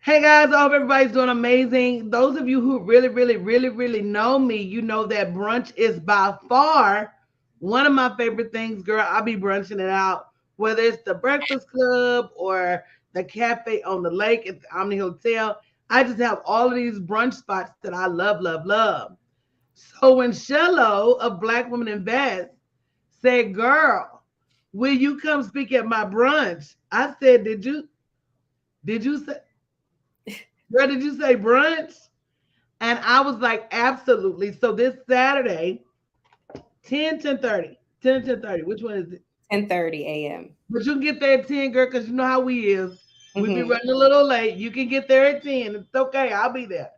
Hey guys, I hope everybody's doing amazing. Those of you who really know me, you know that brunch is by far one of my favorite things, girl. I'll be brunching it out, whether it's the Breakfast Club or the cafe on the lake at the Omni Hotel. I just have all of these brunch spots that I love. So when Shello of Black Women Invest said, "Girl, will you come speak at my brunch?" I said, "Did you say, girl? Did you say brunch?" And I was like, absolutely. So this Saturday, 10:30, 10:30. Which one is it? 10:30 a.m. But you can get there at 10, girl, because you know how we is. We be Mm-hmm. running a little late. You can get there at 10. It's okay. I'll be there.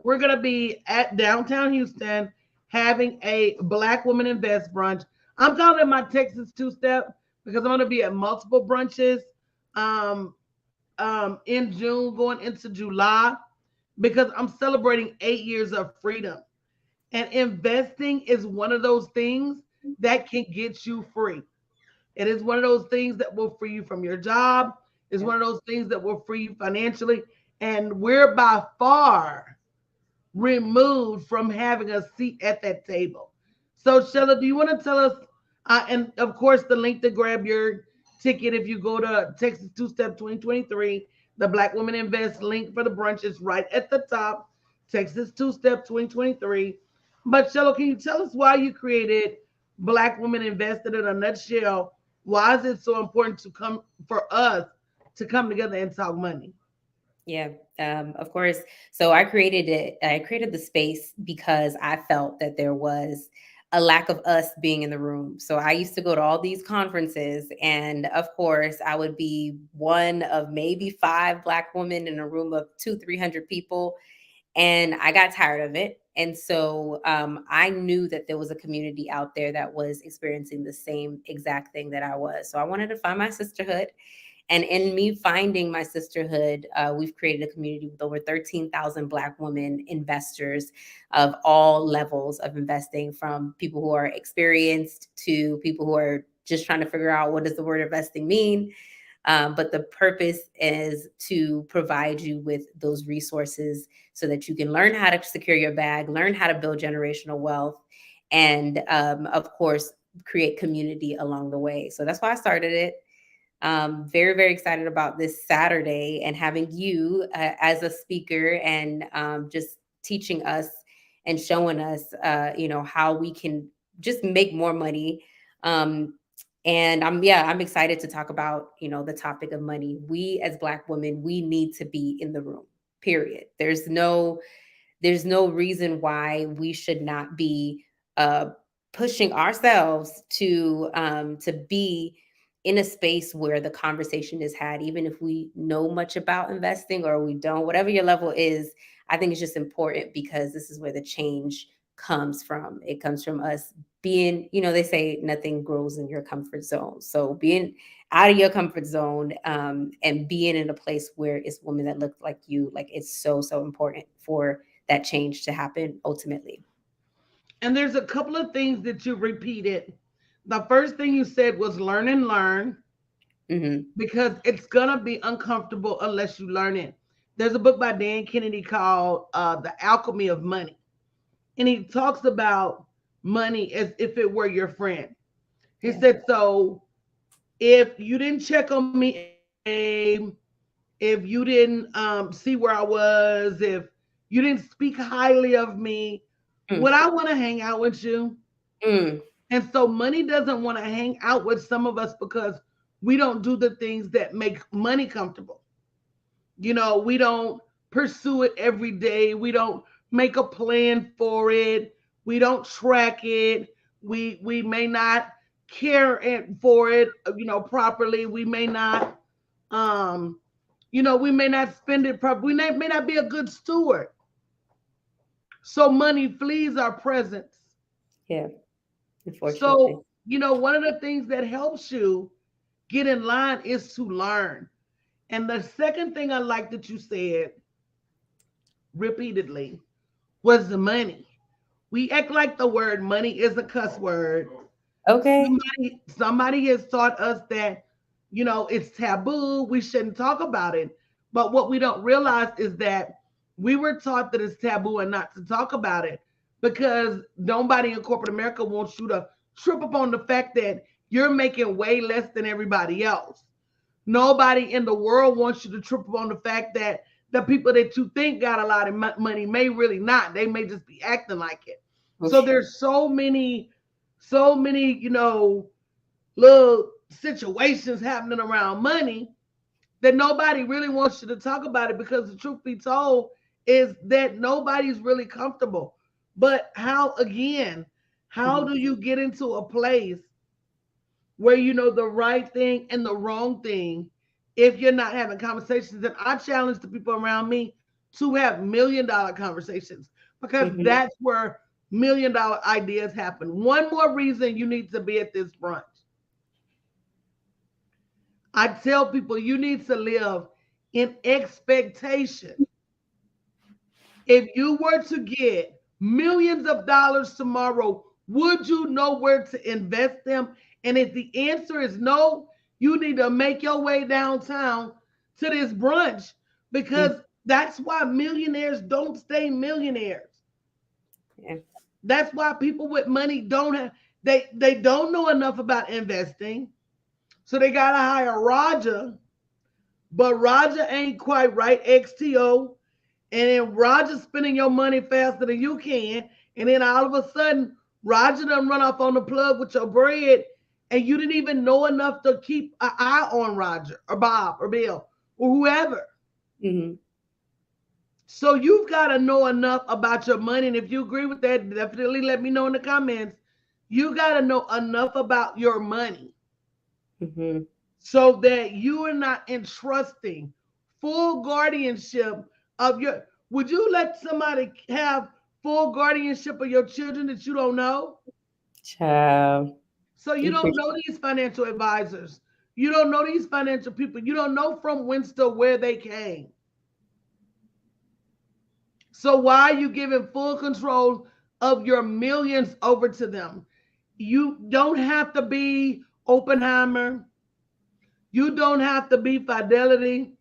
We're going to be at downtown Houston having a Black Woman Invest brunch. I'm calling it my Texas two-step because I'm going to be at multiple brunches um, in June going into July because I'm celebrating 8 years of freedom. And investing is one of those things that can get you free. It is one of those things that will free you from your job. It's one of those things that will free you financially. And we're by far removed from having a seat at that table. So, Shella, do you want to tell us? And of course, the link to grab your ticket if you go to Texas Two Step 2023, the Black Women Invest link for the brunch is right at the top. Texas Two Step 2023. But Shella, can you tell us why you created Black Women Invested in a nutshell? Why is it so important to come for us to come together and talk money? Yeah, of course. So I created it. I created the space because I felt that there was a lack of us being in the room. So I used to go to all these conferences, and of course, I would be one of maybe five Black women in a room of 300 people, and I got tired of it. And so I knew that there was a community out there that was experiencing the same exact thing that I was. So I wanted to find my sisterhood. And in me finding my sisterhood, we've created a community with over 13,000 Black women investors of all levels of investing, from people who are experienced to people who are just trying to figure out what does the word investing mean. But the purpose is to provide you with those resources so that you can learn how to secure your bag, learn how to build generational wealth, and of course, create community along the way. So that's why I started it. Very, very excited about this Saturday and having you as a speaker, and just teaching us and showing us, how we can just make more money. Um, and I'm excited to talk about, the topic of money. We as Black women, we need to be in the room. Period. There's no reason why we should not be uh, pushing ourselves to be in a space where the conversation is had, even if we know much about investing or we don't. Whatever your level is, I think it's just important because this is where the change comes from. It comes from us being, they say nothing grows in your comfort zone. So being out of your comfort zone, and being in a place where it's women that look like you, like, it's so important for that change to happen ultimately. And there's a couple of things that you repeated. The first thing you said was learn and learn Hmm. because it's gonna be uncomfortable unless you learn it. There's a book by Dan Kennedy called The Alchemy of Money, and he talks about money as if it were your friend. He Yeah. said, so if you didn't check on me every day, if you didn't see where I was, if you didn't speak highly of me, Mm, would I want to hang out with you? mm, And so money doesn't want to hang out with some of us because we don't do the things that make money comfortable. We don't pursue it every day. We don't make a plan for it. We don't track it. We may not for it, properly. We may not we may not spend it properly. We may not be a good steward. So money flees our presence. yeah, unfortunately. So, one of the things that helps you get in line is to learn. And the second thing I like that you said repeatedly was the money. We act like the word money is a cuss word. Okay. Somebody has taught us that, it's taboo. We shouldn't talk about it. But what we don't realize is that we were taught that it's taboo and not to talk about it because nobody in corporate America wants you to trip up on the fact that you're making way less than everybody else. Nobody in the world wants you to trip up on the fact that the people that you think got a lot of money may really not. They may just be acting like it. So Okay. there's so many, little situations happening around money that nobody really wants you to talk about it because the truth be told is that nobody's really comfortable. But how Mhm. do you get into a place where you know the right thing and the wrong thing if you're not having conversations? And I challenge the people around me to have $1 million conversations because Mhm. that's where $1 million ideas happen. One more reason you need to be at this brunch. I tell people you need to live in expectation. If you were to get millions of dollars tomorrow, would you know where to invest them? And if the answer is no, you need to make your way downtown to this brunch Mm. because that's why millionaires don't stay millionaires. Yeah. That's why people with money don't have they don't know enough about investing. So they gotta hire Roger, but Roger ain't quite right, XTO. And then Roger spending your money faster than you can, and then all of a sudden Roger done run off on the plug with your bread, and you didn't even know enough to keep an eye on Roger or Bob or Bill or whoever. Mhm. So you've got to know enough about your money, and if you agree with that, definitely let me know in the comments. You got to know enough about your money Mhm. so that you are not entrusting full guardianship of your. Would you let somebody have full guardianship of your children that you don't know? Child. So you You don't preach. know these financial advisors. You don't know these financial people. You don't know from whence to where they came. So why are you giving full control of your millions over to them? You don't have to be Oppenheimer. You don't have to be Fidelity.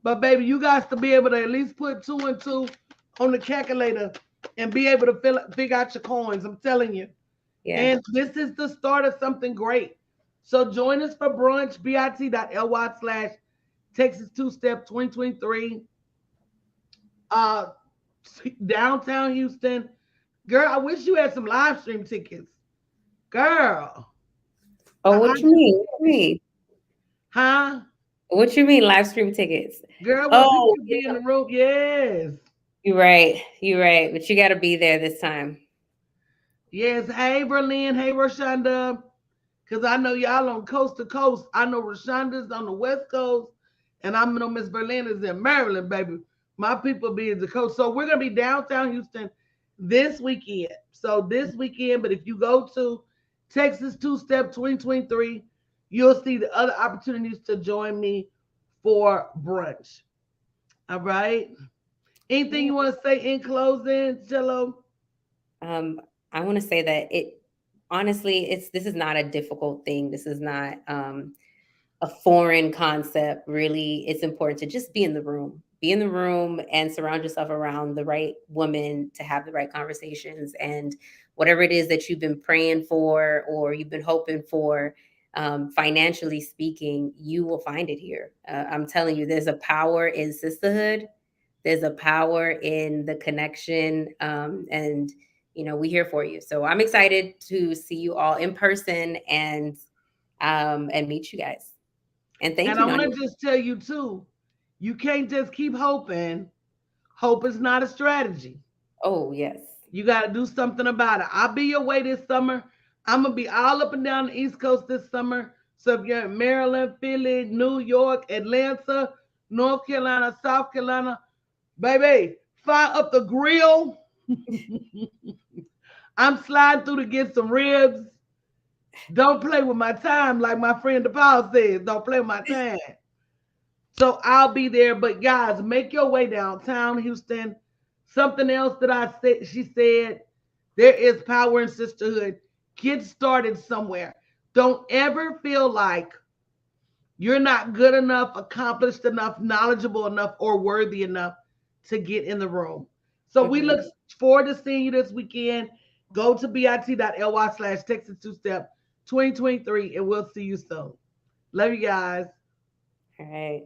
But baby, you guys to be able to at least put two and two on the calculator and be able to figure out your coins. I'm telling you. Yeah. And this is the start of something great. So join us for brunch, bit.ly/, Texas Two Step 2023, uh, downtown Houston. Girl, I wish you had some live stream tickets. Girl, Oh, I what you just, mean? What you mean? huh? What you mean live stream tickets? Girl, where people Oh, could be in yeah. the room. Yes. You're right. You're right. But you got to be there this time. Yes. Hey, Berlin. Hey, Rashonda. Because I know y'all on coast to coast. I know Rashonda's on the West Coast, and I know Miss Berlin is in Maryland, baby. My people be in the coast. So we're going to be downtown Houston this weekend. So this weekend, but if you go to Texas Two Step 2023, you'll see the other opportunities to join me for brunch. All right. Anything Yeah. you want to say in closing, Jello? Um, I want to say that it honestly, this is not a difficult thing. This is not a foreign concept. Really, it's important to just be in the room. Be in the room and surround yourself around the right woman to have the right conversations and whatever it is that you've been praying for or you've been hoping for. Financially speaking, you will find it here. I'm telling you, there's a power in sisterhood. There's a power in the connection, and we're here for you. So I'm excited to see you all in person and meet you guys. And thank And I you, want Nani. to just tell you too, you can't just keep hoping. Hope is not a strategy. Oh yes. You got to do something about it. I'll be your way this summer. I'm going to be all up and down the East Coast this summer. So if you're in Maryland, Philly, New York, Atlanta, North Carolina, South Carolina, baby, fire up the grill. I'm sliding through to get some ribs. Don't play with my time, like my friend DePaul says. Don't play with my time. So I'll be there. But guys, make your way downtown Houston. Something else that I said, she said, there is power in sisterhood. Get started somewhere. Don't ever feel like You're not good enough, accomplished enough, knowledgeable enough, or worthy enough to get in the room. So we Hmm. look forward to seeing you this weekend. Go to bit.ly/Texas Two Step 2023, and we'll see you soon. Love you guys. All right.